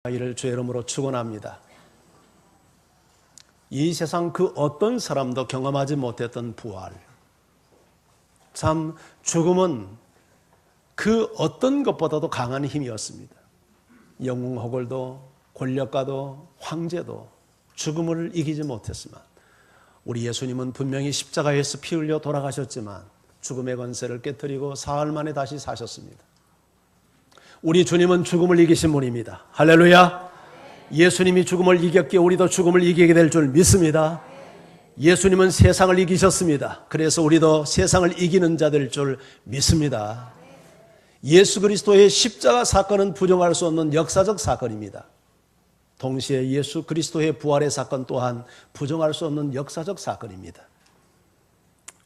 이를 주의 이름으로 축원합니다. 이 세상 그 어떤 사람도 경험하지 못했던 부활. 참 죽음은 그 어떤 것보다도 강한 힘이었습니다. 영웅 호걸도 권력가도 황제도 죽음을 이기지 못했지만 우리 예수님은 분명히 십자가에서 피 흘려 돌아가셨지만 죽음의 권세를 깨뜨리고 사흘 만에 다시 사셨습니다. 우리 주님은 죽음을 이기신 분입니다. 할렐루야. 예수님이 죽음을 이겼기에 우리도 죽음을 이기게 될 줄 믿습니다. 예수님은 세상을 이기셨습니다. 그래서 우리도 세상을 이기는 자 될 줄 믿습니다. 예수 그리스도의 십자가 사건은 부정할 수 없는 역사적 사건입니다. 동시에 예수 그리스도의 부활의 사건 또한 부정할 수 없는 역사적 사건입니다.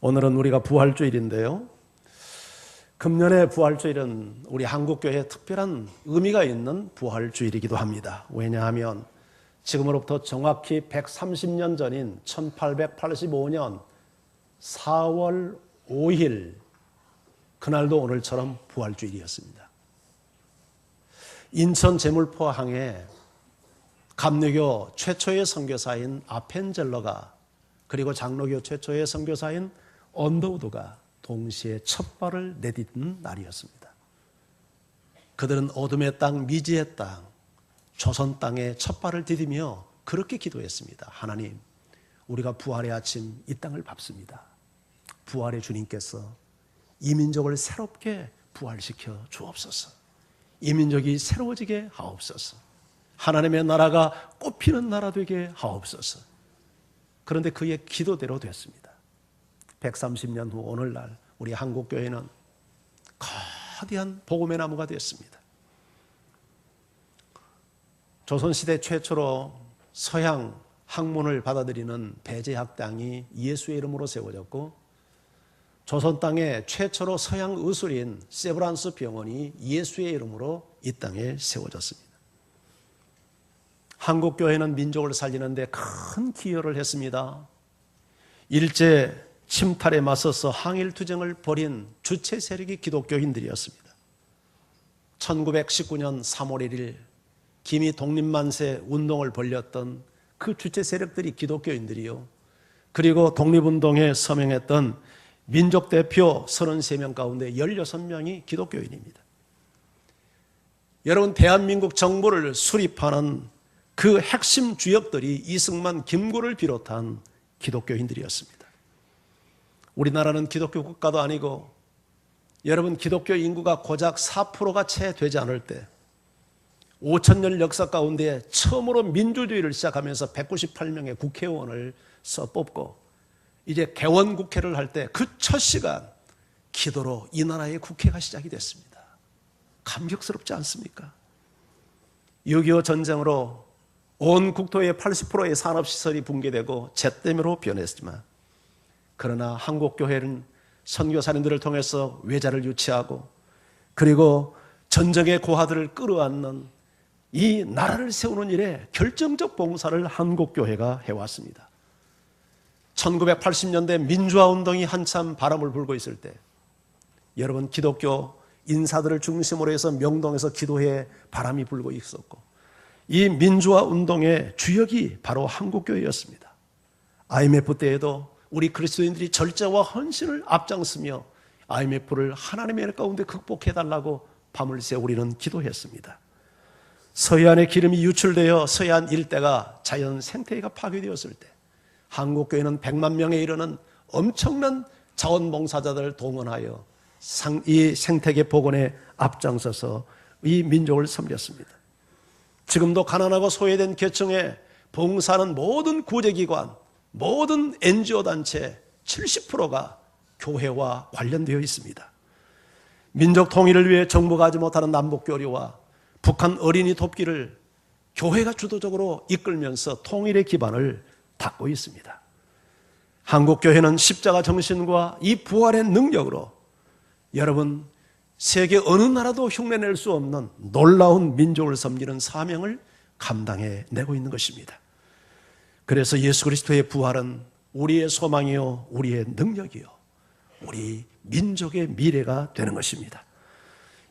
오늘은 우리가 부활주일인데요. 금년의 부활주일은 우리 한국교회에 특별한 의미가 있는 부활주일이기도 합니다. 왜냐하면 지금으로부터 정확히 130년 전인 1885년 4월 5일 그날도 오늘처럼 부활주일이었습니다. 인천 제물포항에 감리교 최초의 선교사인 아펜젤러가 그리고 장로교 최초의 선교사인 언더우드가 동시에 첫 발을 내딛는 날이었습니다. 그들은 어둠의 땅, 미지의 땅, 조선 땅에 첫 발을 디디며 그렇게 기도했습니다. 하나님, 우리가 부활의 아침 이 땅을 밟습니다. 부활의 주님께서 이 민족을 새롭게 부활시켜 주옵소서. 이 민족이 새로워지게 하옵소서. 하나님의 나라가 꽃피는 나라 되게 하옵소서. 그런데 그의 기도대로 됐습니다. 130년 후 오늘날 우리 한국교회는 거대한 복음의 나무가 됐습니다. 조선시대 최초로 서양 학문을 받아들이는 배제학당이 예수의 이름으로 세워졌고 조선 땅에 최초로 서양 의술인 세브란스 병원이 예수의 이름으로 이 땅에 세워졌습니다. 한국교회는 민족을 살리는 데 큰 기여를 했습니다. 일제 침탈에 맞서서 항일투쟁을 벌인 주체 세력이 기독교인들이었습니다. 1919년 3월 1일 기미 독립만세 운동을 벌였던 그 주체 세력들이 기독교인들이요. 그리고 독립운동에 서명했던 민족대표 33명 가운데 16명이 기독교인입니다. 여러분, 대한민국 정부를 수립하는 그 핵심 주역들이 이승만, 김구를 비롯한 기독교인들이었습니다. 우리나라는 기독교 국가도 아니고 여러분 기독교 인구가 고작 4%가 채 되지 않을 때 5,000년 역사 가운데 처음으로 민주주의를 시작하면서 198명의 국회의원을 뽑고 이제 개원국회를 할 때 그 첫 시간 기도로 이 나라의 국회가 시작이 됐습니다. 감격스럽지 않습니까? 6.25 전쟁으로 온 국토의 80%의 산업시설이 붕괴되고 잿더미로 변했지만 그러나 한국교회는 선교사님들을 통해서 외자를 유치하고 그리고 전쟁의 고아들을 끌어안는 이 나라를 세우는 일에 결정적 봉사를 한국교회가 해왔습니다. 1980년대 민주화운동이 한참 바람을 불고 있을 때 여러분 기독교 인사들을 중심으로 해서 명동에서 기도회 바람이 불고 있었고 이 민주화운동의 주역이 바로 한국교회였습니다. IMF 때에도 우리 그리스도인들이 절제와 헌신을 앞장서며 IMF를 하나님의 일 가운데 극복해달라고 밤을 새 우리는 기도했습니다. 서해안의 기름이 유출되어 서해안 일대가 자연 생태계가 파괴되었을 때 한국교회는 100만 명에 이르는 엄청난 자원봉사자들을 동원하여 이 생태계 복원에 앞장서서 이 민족을 섬겼습니다. 지금도 가난하고 소외된 계층에 봉사하는 모든 구제기관, 모든 NGO 단체 70%가 교회와 관련되어 있습니다. 민족 통일을 위해 정부가 하지 못하는 남북교류와 북한 어린이 돕기를 교회가 주도적으로 이끌면서 통일의 기반을 닦고 있습니다. 한국교회는 십자가 정신과 이 부활의 능력으로 여러분 세계 어느 나라도 흉내낼 수 없는 놀라운 민족을 섬기는 사명을 감당해내고 있는 것입니다. 그래서 예수 그리스도의 부활은 우리의 소망이요 우리의 능력이요 우리 민족의 미래가 되는 것입니다.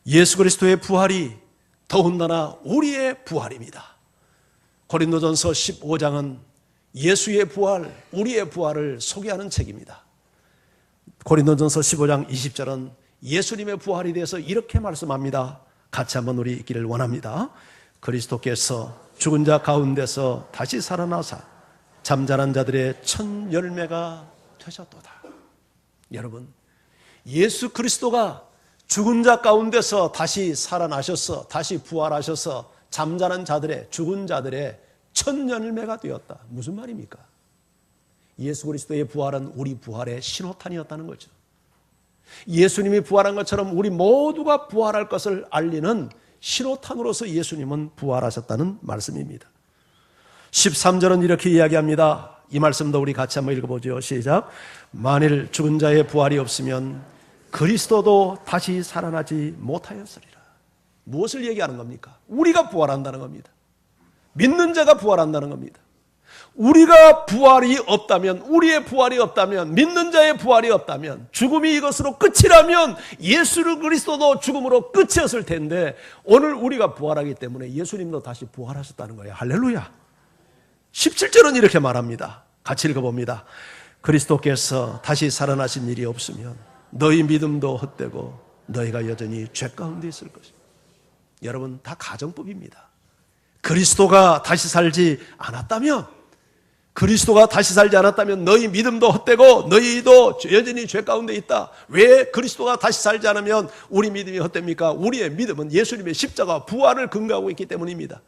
예수 그리스도의 부활이 더군다나 우리의 부활입니다. 고린도전서 15장은 예수의 부활, 우리의 부활을 소개하는 책입니다. 고린도전서 15장 20절은 예수님의 부활에 대해서 이렇게 말씀합니다. 같이 한번 우리 읽기를 원합니다. 그리스도께서 죽은 자 가운데서 다시 살아나사 잠자는 자들의 첫 열매가 되셨도다. 여러분, 예수 그리스도가 죽은 자 가운데서 다시 살아나셔서 다시 부활하셔서 잠자는 자들의, 죽은 자들의 첫 열매가 되었다. 무슨 말입니까? 예수 그리스도의 부활은 우리 부활의 신호탄이었다는 거죠. 예수님이 부활한 것처럼 우리 모두가 부활할 것을 알리는 신호탄으로서 예수님은 부활하셨다는 말씀입니다. 13절은 이렇게 이야기합니다. 이 말씀도 우리 같이 한번 읽어보죠. 시작. 만일 죽은 자의 부활이 없으면 그리스도도 다시 살아나지 못하였으리라. 무엇을 얘기하는 겁니까? 우리가 부활한다는 겁니다. 믿는 자가 부활한다는 겁니다. 우리가 부활이 없다면, 우리의 부활이 없다면, 믿는 자의 부활이 없다면, 죽음이 이것으로 끝이라면 예수 그리스도도 죽음으로 끝이었을 텐데 오늘 우리가 부활하기 때문에 예수님도 다시 부활하셨다는 거예요. 할렐루야. 17절은 이렇게 말합니다. 같이 읽어봅니다. 그리스도께서 다시 살아나신 일이 없으면 너희 믿음도 헛되고 너희가 여전히 죄 가운데 있을 것입니다. 여러분, 다 가정법입니다. 그리스도가 다시 살지 않았다면, 그리스도가 다시 살지 않았다면 너희 믿음도 헛되고 너희도 여전히 죄 가운데 있다. 왜 그리스도가 다시 살지 않으면 우리 믿음이 헛됩니까? 우리의 믿음은 예수님의 십자가 부활을 근거하고 있기 때문입니다.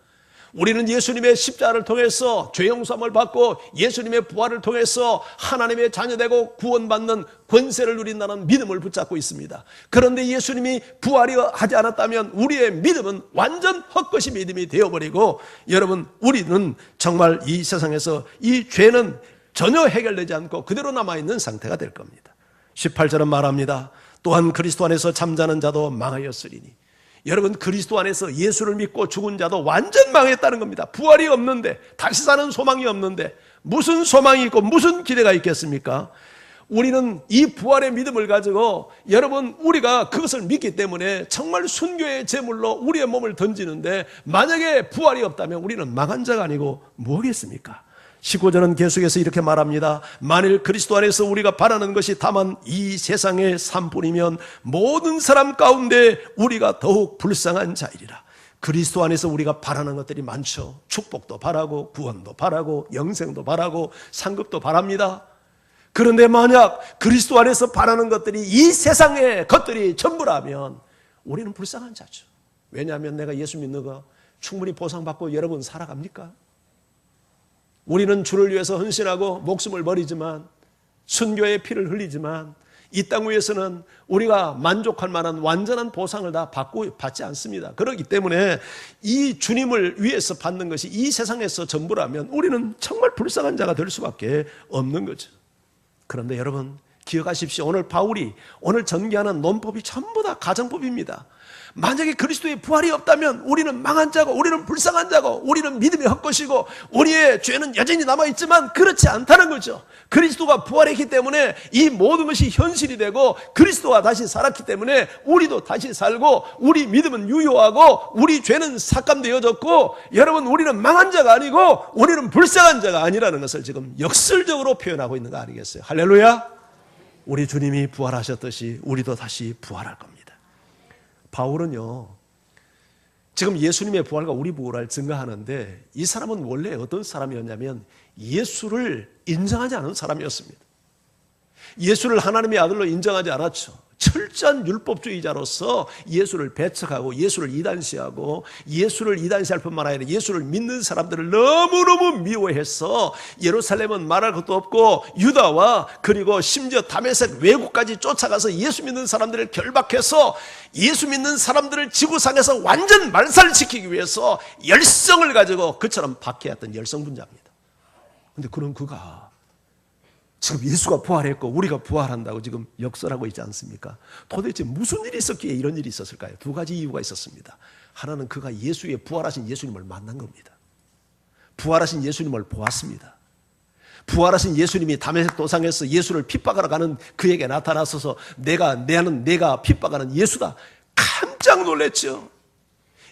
우리는 예수님의 십자가를 통해서 죄 용서함을 받고 예수님의 부활을 통해서 하나님의 자녀되고 구원받는 권세를 누린다는 믿음을 붙잡고 있습니다. 그런데 예수님이 부활이 하지 않았다면 우리의 믿음은 완전 헛것이 믿음이 되어버리고, 여러분, 우리는 정말 이 세상에서 이 죄는 전혀 해결되지 않고 그대로 남아있는 상태가 될 겁니다. 18절은 말합니다. 또한 그리스도 안에서 잠자는 자도 망하였으리니. 여러분, 그리스도 안에서 예수를 믿고 죽은 자도 완전 망했다는 겁니다. 부활이 없는데, 다시 사는 소망이 없는데 무슨 소망이 있고 무슨 기대가 있겠습니까? 우리는 이 부활의 믿음을 가지고, 여러분, 우리가 그것을 믿기 때문에 정말 순교의 제물로 우리의 몸을 던지는데, 만약에 부활이 없다면 우리는 망한 자가 아니고 뭐겠습니까? 19절은 계속해서 이렇게 말합니다. 만일 그리스도 안에서 우리가 바라는 것이 다만 이 세상의 삶뿐이면 모든 사람 가운데 우리가 더욱 불쌍한 자이리라. 그리스도 안에서 우리가 바라는 것들이 많죠. 축복도 바라고 구원도 바라고 영생도 바라고 상급도 바랍니다. 그런데 만약 그리스도 안에서 바라는 것들이 이 세상의 것들이 전부라면 우리는 불쌍한 자죠. 왜냐하면 내가 예수 믿는 거 충분히 보상받고 여러분 살아갑니까? 우리는 주를 위해서 헌신하고 목숨을 버리지만, 순교의 피를 흘리지만 이 땅 위에서는 우리가 만족할 만한 완전한 보상을 다 받지 않습니다. 그렇기 때문에 이 주님을 위해서 받는 것이 이 세상에서 전부라면 우리는 정말 불쌍한 자가 될 수밖에 없는 거죠. 그런데 여러분, 기억하십시오. 오늘 바울이 오늘 전개하는 논법이 전부 다 가정법입니다. 만약에 그리스도의 부활이 없다면 우리는 망한 자고, 우리는 불쌍한 자고, 우리는 믿음이 헛것이고, 우리의 죄는 여전히 남아있지만 그렇지 않다는 거죠. 그리스도가 부활했기 때문에 이 모든 것이 현실이 되고, 그리스도가 다시 살았기 때문에 우리도 다시 살고, 우리 믿음은 유효하고, 우리 죄는 삭감되어졌고, 여러분, 우리는 망한 자가 아니고 우리는 불쌍한 자가 아니라는 것을 지금 역설적으로 표현하고 있는 거 아니겠어요? 할렐루야. 우리 주님이 부활하셨듯이 우리도 다시 부활할 겁니다. 바울은요, 지금 예수님의 부활과 우리 부활을 증거하는데, 이 사람은 원래 어떤 사람이었냐면 예수를 인정하지 않은 사람이었습니다. 예수를 하나님의 아들로 인정하지 않았죠. 철저한 율법주의자로서 예수를 배척하고 예수를 이단시하고, 예수를 이단시할 뿐만 아니라 예수를 믿는 사람들을 너무너무 미워해서 예루살렘은 말할 것도 없고 유다와 그리고 심지어 다메섹 외국까지 쫓아가서 예수 믿는 사람들을 결박해서 예수 믿는 사람들을 지구상에서 완전 말살시키기 위해서 열성을 가지고 그처럼 박해했던 열성분자입니다. 그런데 그런 그가 지금 예수가 부활했고 우리가 부활한다고 지금 역설하고 있지 않습니까? 도대체 무슨 일이 있었기에 이런 일이 있었을까요? 두 가지 이유가 있었습니다. 하나는 그가 예수의 부활하신 예수님을 만난 겁니다. 부활하신 예수님을 보았습니다. 부활하신 예수님이 다메섹 도상에서 예수를 핍박하러 가는 그에게 나타나서서 내가 핍박하는 예수다. 깜짝 놀랐죠.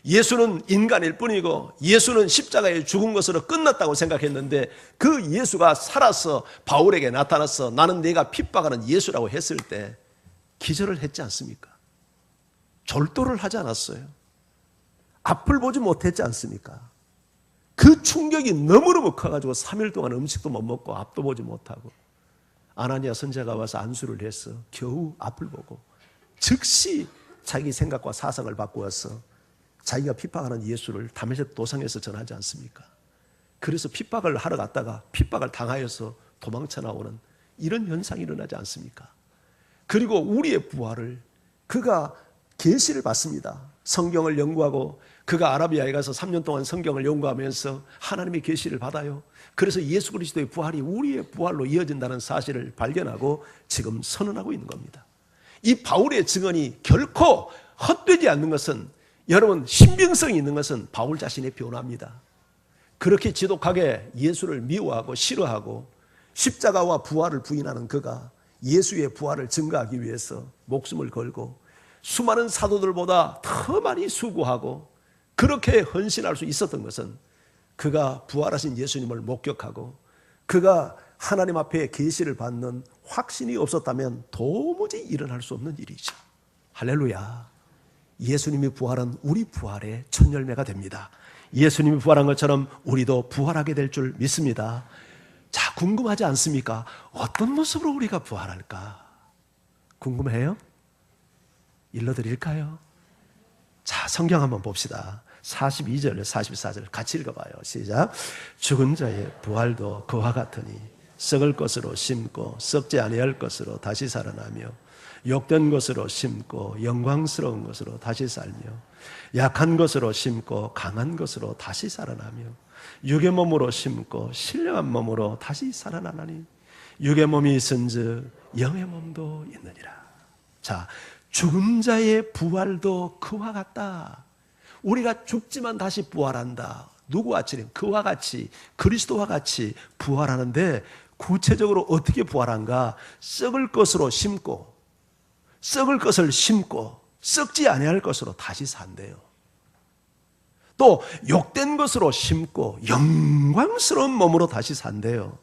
예수는 인간일 뿐이고 예수는 십자가에 죽은 것으로 끝났다고 생각했는데 그 예수가 살아서 바울에게 나타나서 나는 네가 핍박하는 예수라고 했을 때 기절을 했지 않습니까? 절도를 하지 않았어요. 앞을 보지 못했지 않습니까? 그 충격이 너무너무 커가지고 3일 동안 음식도 못 먹고 앞도 보지 못하고 아나니아 선지자가 와서 안수를 해서 겨우 앞을 보고 즉시 자기 생각과 사상을 바꾸어서 자기가 핍박하는 예수를 다메섹 도상에서 전하지 않습니까? 그래서 핍박을 하러 갔다가 핍박을 당하여서 도망쳐 나오는 이런 현상이 일어나지 않습니까? 그리고 우리의 부활을 그가 계시를 받습니다. 성경을 연구하고 그가 아라비아에 가서 3년 동안 성경을 연구하면서 하나님의 계시를 받아요. 그래서 예수 그리스도의 부활이 우리의 부활로 이어진다는 사실을 발견하고 지금 선언하고 있는 겁니다. 이 바울의 증언이 결코 헛되지 않는 것은, 여러분, 신빙성이 있는 것은 바울 자신의 변화입니다. 그렇게 지독하게 예수를 미워하고 싫어하고 십자가와 부활을 부인하는 그가 예수의 부활을 증거하기 위해서 목숨을 걸고 수많은 사도들보다 더 많이 수고하고 그렇게 헌신할 수 있었던 것은 그가 부활하신 예수님을 목격하고 그가 하나님 앞에 계시를 받는 확신이 없었다면 도무지 일어날 수 없는 일이죠. 할렐루야. 예수님이 부활은 우리 부활의 첫 열매가 됩니다. 예수님이 부활한 것처럼 우리도 부활하게 될 줄 믿습니다. 자, 궁금하지 않습니까? 어떤 모습으로 우리가 부활할까? 궁금해요? 일러드릴까요? 자, 성경 한번 봅시다. 42절, 44절 같이 읽어봐요. 시작. 죽은 자의 부활도 그와 같으니 썩을 것으로 심고 썩지 아니할 것으로 다시 살아나며 욕된 것으로 심고 영광스러운 것으로 다시 살며 약한 것으로 심고 강한 것으로 다시 살아나며 육의 몸으로 심고 신령한 몸으로 다시 살아나나니 육의 몸이 있은즉 영의 몸도 있느니라. 자, 죽은 자의 부활도 그와 같다. 우리가 죽지만 다시 부활한다. 누구같이? 그와 같이, 그리스도와 같이 부활하는데 구체적으로 어떻게 부활한가? 썩을 것으로 심고 썩을 것을 심고 썩지 아니할 것으로 다시 산대요. 또 욕된 것으로 심고 영광스러운 몸으로 다시 산대요.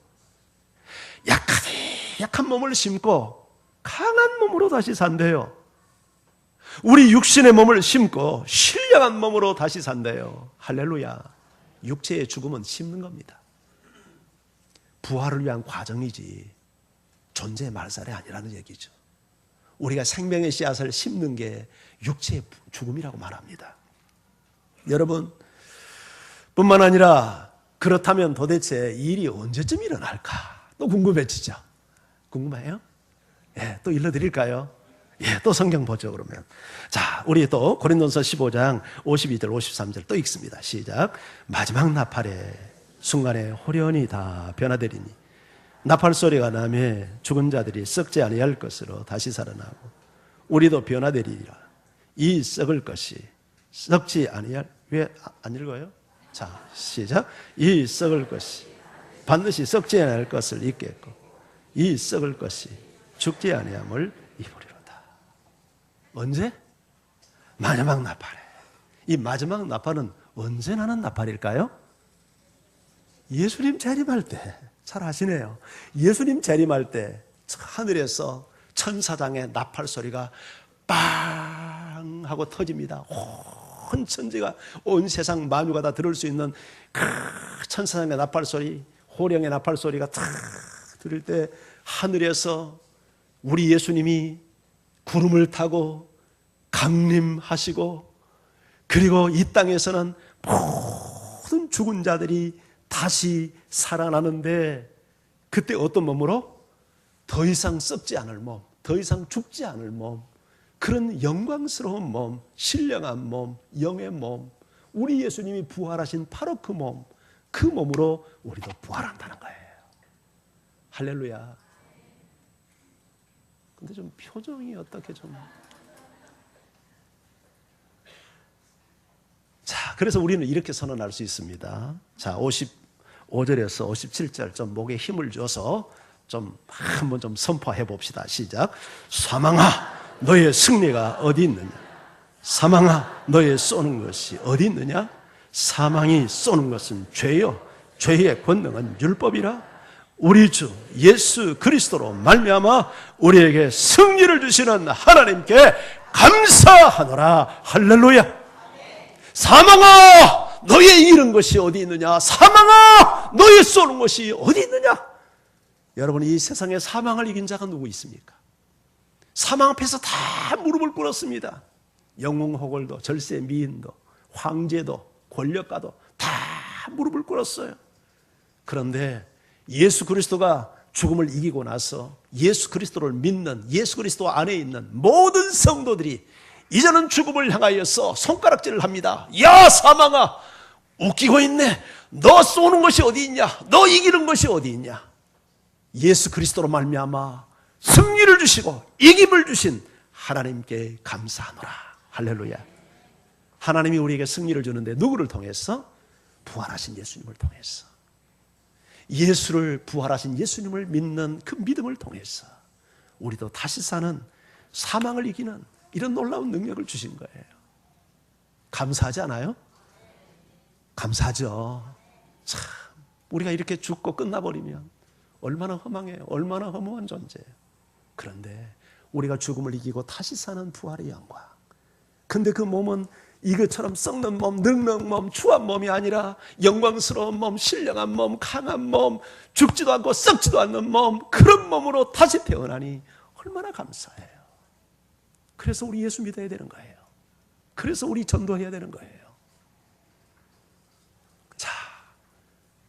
약한 몸을 심고 강한 몸으로 다시 산대요. 우리 육신의 몸을 심고 신령한 몸으로 다시 산대요. 할렐루야. 육체의 죽음은 심는 겁니다. 부활을 위한 과정이지 존재의 말살이 아니라는 얘기죠. 우리가 생명의 씨앗을 심는 게 육체의 죽음이라고 말합니다. 여러분, 뿐만 아니라 그렇다면 도대체 이 일이 언제쯤 일어날까? 또 궁금해지죠? 궁금해요? 예, 또 일러드릴까요? 예, 또 성경 보죠, 그러면. 자, 우리 또 고린도서 15장 52절, 53절 또 읽습니다. 시작. 마지막 나팔의 순간에 호련히 다 변화되리니 나팔 소리가 나며 죽은 자들이 썩지 아니할 것으로 다시 살아나고 우리도 변화되리라. 이 썩을 것이 썩지 아니할, 왜 안 읽어요? 자, 시작. 이 썩을 것이 반드시 썩지 아니할 것을 입겠고 이 썩을 것이 죽지 아니함을 입으리로다. 언제? 마지막 나팔에. 이 마지막 나팔은 언제 나는 나팔일까요? 예수님 재림할 때. 잘 아시네요. 예수님 재림할 때 하늘에서 천사장의 나팔 소리가 빵 하고 터집니다. 온 천지가, 온 세상 만유가 다 들을 수 있는 그 천사장의 나팔 소리, 호령의 나팔 소리가 탁 들을 때 하늘에서 우리 예수님이 구름을 타고 강림하시고 그리고 이 땅에서는 모든 죽은 자들이 다시 살아나는데 그때 어떤 몸으로? 더 이상 썩지 않을 몸, 더 이상 죽지 않을 몸, 그런 영광스러운 몸, 신령한 몸, 영의 몸, 우리 예수님이 부활하신 바로 그 몸, 그 몸으로 우리도 부활한다는 거예요. 할렐루야. 근데 좀 표정이 어떻게 좀. 자, 그래서 우리는 이렇게 선언할 수 있습니다. 자, 55절에서 57절 좀 목에 힘을 줘서 좀 한번 좀 선포해 봅시다. 시작. 사망아, 너의 승리가 어디 있느냐? 사망아 너의 쏘는 것이 어디 있느냐? 사망이 쏘는 것은 죄요 죄의 권능은 율법이라. 우리 주 예수 그리스도로 말미암아 우리에게 승리를 주시는 하나님께 감사하노라. 할렐루야. 사망아 너의 잃은 것이 어디 있느냐? 사망아 너의 쏘는 것이 어디 있느냐? 여러분, 이 세상에 사망을 이긴 자가 누구 있습니까? 사망 앞에서 다 무릎을 꿇었습니다. 영웅호걸도 절세 미인도 황제도 권력가도 다 무릎을 꿇었어요. 그런데 예수 그리스도가 죽음을 이기고 나서 예수 그리스도를 믿는, 예수 그리스도 안에 있는 모든 성도들이 이제는 죽음을 향하여서 손가락질을 합니다. 야 사망아 웃기고 있네. 너 쏘는 것이 어디 있냐? 너 이기는 것이 어디 있냐? 예수 그리스도로 말미암아 승리를 주시고 이김을 주신 하나님께 감사하노라. 할렐루야. 하나님이 우리에게 승리를 주는데 누구를 통해서? 부활하신 예수님을 통해서. 예수를, 부활하신 예수님을 믿는 그 믿음을 통해서 우리도 다시 사는, 사망을 이기는 이런 놀라운 능력을 주신 거예요. 감사하지 않아요? 감사하죠. 참, 우리가 이렇게 죽고 끝나버리면 얼마나 허망해요. 얼마나 허무한 존재예요. 그런데 우리가 죽음을 이기고 다시 사는 부활의 영광. 근데 그 몸은 이것처럼 썩는 몸, 늙는 몸, 추한 몸이 아니라 영광스러운 몸, 신령한 몸, 강한 몸, 죽지도 않고 썩지도 않는 몸, 그런 몸으로 다시 태어나니 얼마나 감사해요. 그래서 우리 예수 믿어야 되는 거예요. 그래서 우리 전도해야 되는 거예요. 자,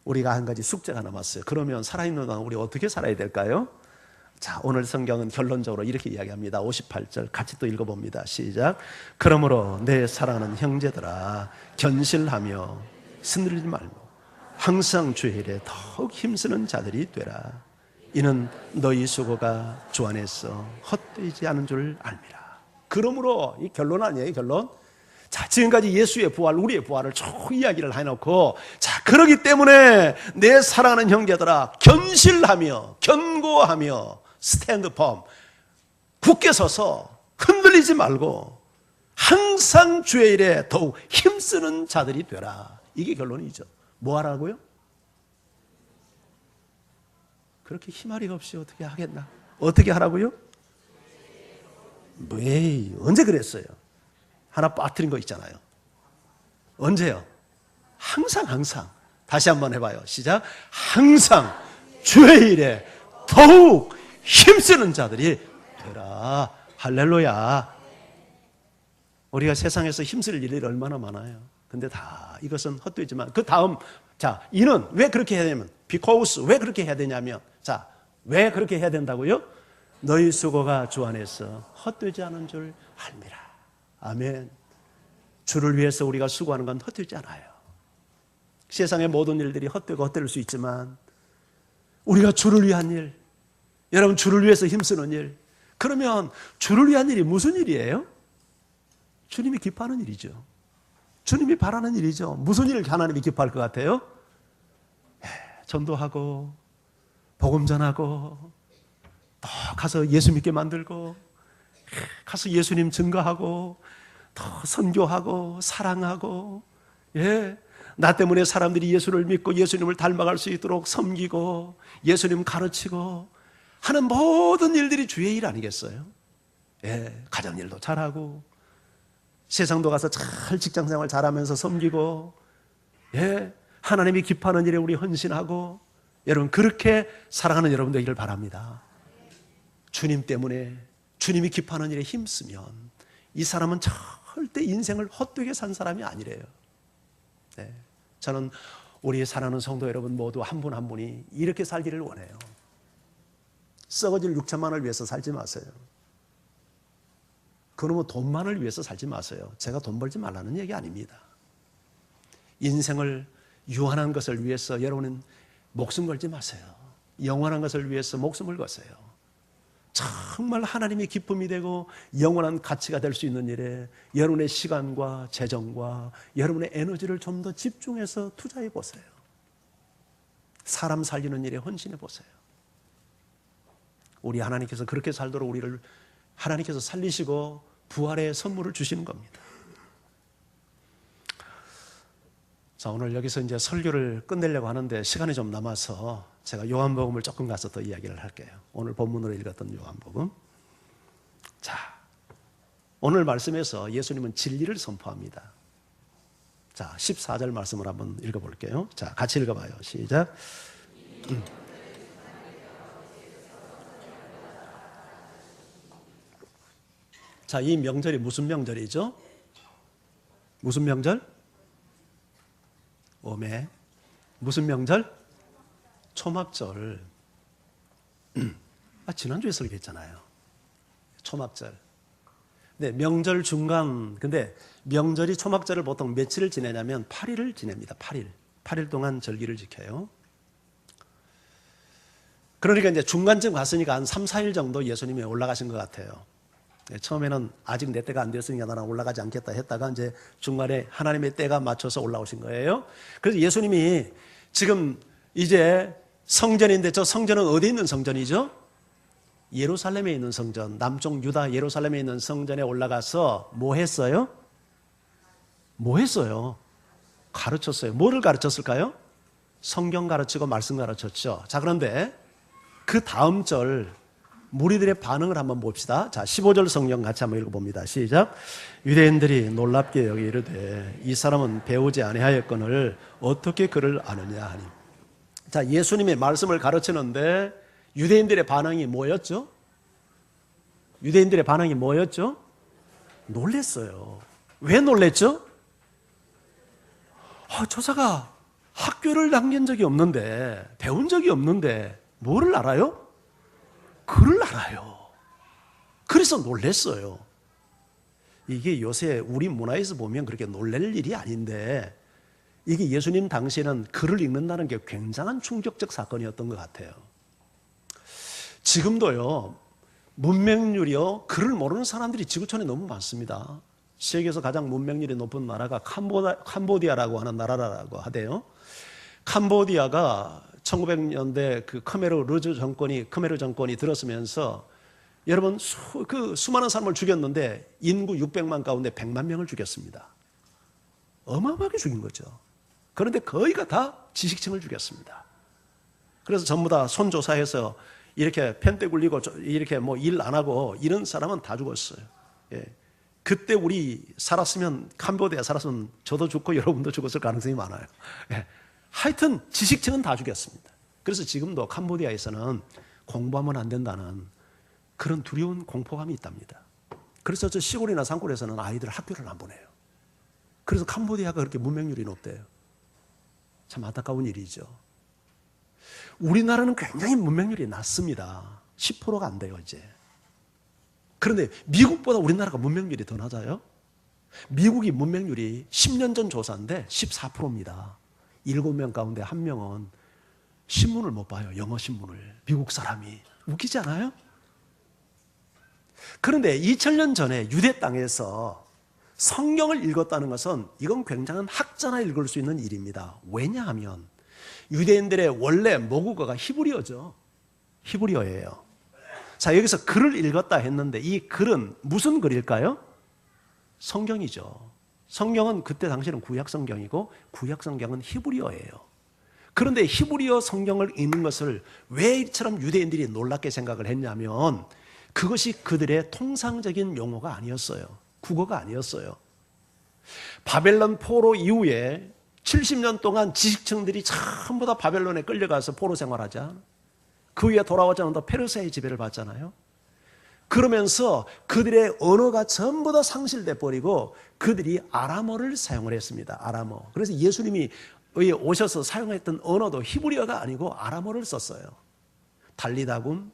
우리가 한 가지 숙제가 남았어요. 그러면 살아있는 동안 우리 어떻게 살아야 될까요? 자, 오늘 성경은 결론적으로 이렇게 이야기합니다. 58절 같이 또 읽어봅니다. 시작. 그러므로 내 사랑하는 형제들아 견실하며 스늘리지 말고 항상 주의 일에 더욱 힘쓰는 자들이 되라. 이는 너희 수고가 주 안에서 헛되지 않은 줄 알미라. 그러므로, 이 결론 아니에요, 결론? 자, 지금까지 예수의 부활, 우리의 부활을 쭉 이야기를 해놓고, 자, 그러기 때문에 내 사랑하는 형제들아 견실하며 견고하며 스탠드 펌, 굳게 서서 흔들리지 말고 항상 주의 일에 더욱 힘쓰는 자들이 되라. 이게 결론이죠. 뭐 하라고요? 그렇게 희마리가 없이 어떻게 하겠나? 어떻게 하라고요? 에이, 언제 그랬어요? 하나 빠뜨린 거 있잖아요. 언제요? 항상. 다시 한번 해봐요. 시작. 항상 주의 일에 더욱 힘쓰는 자들이 되라. 할렐루야. 우리가 세상에서 힘쓸 일이 얼마나 많아요. 근데 다 이것은 헛되지만, 그 다음, 자, 이는 왜 그렇게 해야 되냐면, because, 왜 그렇게 해야 되냐면, 자, 왜 그렇게 해야 된다고요? 너희 수고가 주 안에서 헛되지 않은 줄 알미라. 아멘. 주를 위해서 우리가 수고하는 건 헛되지 않아요. 세상의 모든 일들이 헛되고 헛될 수 있지만 우리가 주를 위한 일, 여러분 주를 위해서 힘쓰는 일, 그러면 주를 위한 일이 무슨 일이에요? 주님이 기뻐하는 일이죠. 주님이 바라는 일이죠. 무슨 일을 하나님이 기뻐할 것 같아요? 전도하고 복음 전하고 더 가서 예수 믿게 만들고 가서 예수님 증거하고 더 선교하고 사랑하고, 예, 나 때문에 사람들이 예수를 믿고 예수님을 닮아갈 수 있도록 섬기고 예수님 가르치고 하는 모든 일들이 주의 일 아니겠어요? 예, 가정일도 잘하고 세상도 가서 잘 직장생활 잘하면서 섬기고, 예, 하나님이 기뻐하는 일에 우리 헌신하고, 여러분 그렇게 살아가는 여러분 되기를 바랍니다. 주님 때문에, 주님이 기뻐하는 일에 힘쓰면 이 사람은 절대 인생을 헛되게 산 사람이 아니래요. 네. 저는 우리 사랑하는 성도 여러분 모두 한 분 한 분이 이렇게 살기를 원해요. 썩어질 6천만을 위해서 살지 마세요. 그러면 돈만을 위해서 살지 마세요. 제가 돈 벌지 말라는 얘기 아닙니다. 인생을 유한한 것을 위해서 여러분은 목숨 걸지 마세요. 영원한 것을 위해서 목숨을 거세요. 정말 하나님의 기쁨이 되고 영원한 가치가 될 수 있는 일에 여러분의 시간과 재정과 여러분의 에너지를 좀 더 집중해서 투자해 보세요. 사람 살리는 일에 헌신해 보세요. 우리 하나님께서 그렇게 살도록 우리를 하나님께서 살리시고 부활의 선물을 주시는 겁니다. 자, 오늘 여기서 이제 설교를 끝내려고 하는데 시간이 좀 남아서 제가 요한복음을 조금 가서 더 이야기를 할게요. 오늘 본문으로 읽었던 요한복음. 자, 오늘 말씀에서 예수님은 진리를 선포합니다. 자, 14절 말씀을 한번 읽어볼게요. 자, 같이 읽어봐요. 시작. 자, 이 명절이 무슨 명절이죠? 무슨 명절? 오메. 무슨 명절? 초막절. 지난주에 설교했잖아요. 초막절. 네, 명절 중간. 근데 명절이 초막절을 보통 며칠을 지내냐면 8일을 지냅니다. 8일. 8일 동안 절기를 지켜요. 그러니까 이제 중간쯤 갔으니까 한 3, 4일 정도 예수님이 올라가신 것 같아요. 처음에는 아직 내 때가 안 됐으니까 나는 올라가지 않겠다 했다가 이제 중간에 하나님의 때가 맞춰서 올라오신 거예요. 그래서 예수님이 지금 이제 성전인데, 저 성전은 어디 있는 성전이죠? 예루살렘에 있는 성전, 남쪽 유다 예루살렘에 있는 성전에 올라가서 뭐 했어요? 뭐 했어요? 가르쳤어요. 뭐를 가르쳤을까요? 성경 가르치고 말씀 가르쳤죠. 자, 그런데 그 다음 절 무리들의 반응을 한번 봅시다. 자, 15절 성경 같이 한번 읽어봅니다. 시작. 유대인들이 놀랍게 여기 이르되 이 사람은 배우지 아니하였거늘 어떻게 그를 아느냐 하니. 자, 예수님의 말씀을 가르치는데 유대인들의 반응이 뭐였죠? 유대인들의 반응이 뭐였죠? 놀랬어요. 왜 놀랬죠? 저자가 학교를 다닌 적이 없는데, 배운 적이 없는데 뭐를 알아요? 글을 알아요. 그래서 놀랬어요. 이게 요새 우리 문화에서 보면 그렇게 놀랄 일이 아닌데, 이게 예수님 당시에는 글을 읽는다는 게 굉장한 충격적 사건이었던 것 같아요. 지금도요, 문맹률이요, 글을 모르는 사람들이 지구촌에 너무 많습니다. 세계에서 가장 문맹률이 높은 나라가 캄보디아라고 하는 나라라고 하대요. 캄보디아가 1900년대 그 khmer 정권이 들었으면서 여러분 수많은 사람을 죽였는데 인구 600만 가운데 100만 명을 죽였습니다. 어마어마하게 죽인 거죠. 그런데 거의가 다 지식층을 죽였습니다. 그래서 전부 다 손조사해서 이렇게 펜대 굴리고 이렇게 뭐 일 안 하고 이런 사람은 다 죽었어요. 예. 그때 우리 살았으면, 캄보디아 살았으면 저도 죽고 여러분도 죽었을 가능성이 많아요. 예. 하여튼 지식층은 다 죽였습니다. 그래서 지금도 캄보디아에서는 공부하면 안 된다는 그런 두려운 공포감이 있답니다. 그래서 저 시골이나 산골에서는 아이들을 학교를 안 보내요. 그래서 캄보디아가 그렇게 문맹률이 높대요. 참 안타까운 일이죠. 우리나라는 굉장히 문맹률이 낮습니다. 10%가 안 돼요, 이제. 그런데 미국보다 우리나라가 문맹률이 더 낮아요. 미국이 문맹률이 10년 전 조사인데 14%입니다. 7명 가운데 1명은 신문을 못 봐요. 영어 신문을. 미국 사람이. 웃기지 않아요? 그런데 2000년 전에 유대 땅에서 성경을 읽었다는 것은 이건 굉장한 학자나 읽을 수 있는 일입니다. 왜냐하면 유대인들의 원래 모국어가 히브리어죠. 히브리어예요. 자, 여기서 글을 읽었다 했는데 이 글은 무슨 글일까요? 성경이죠. 성경은 그때 당시에는 구약 성경이고 구약 성경은 히브리어예요. 그런데 히브리어 성경을 읽는 것을 왜 이처럼 유대인들이 놀랍게 생각을 했냐면 그것이 그들의 통상적인 용어가 아니었어요. 국어가 아니었어요. 바벨론 포로 이후에 70년 동안 지식층들이 전부 다 바벨론에 끌려가서 포로 생활하자. 그 위에 돌아오자는 더 페르시아의 지배를 받잖아요. 그러면서 그들의 언어가 전부 다 상실돼 버리고 그들이 아람어를 사용을 했습니다. 아람어. 그래서 예수님이 오셔서 사용했던 언어도 히브리어가 아니고 아람어를 썼어요. 달리다굼,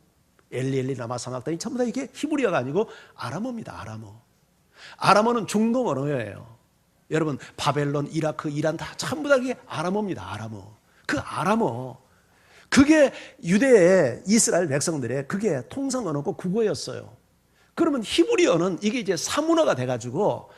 엘리엘리 라마사막다니 전부 다 이게 히브리어가 아니고 아람어입니다. 아람어. 아람어는 중동 언어예요. 여러분 바벨론, 이라크, 이란 다 전부 다 이게 아람어입니다. 아람어. 그 아람어, 그게 유대의 이스라엘 백성들의 그게 통상 언어고 국어였어요. 그러면 히브리어는 이게 이제 사문화가 돼가지고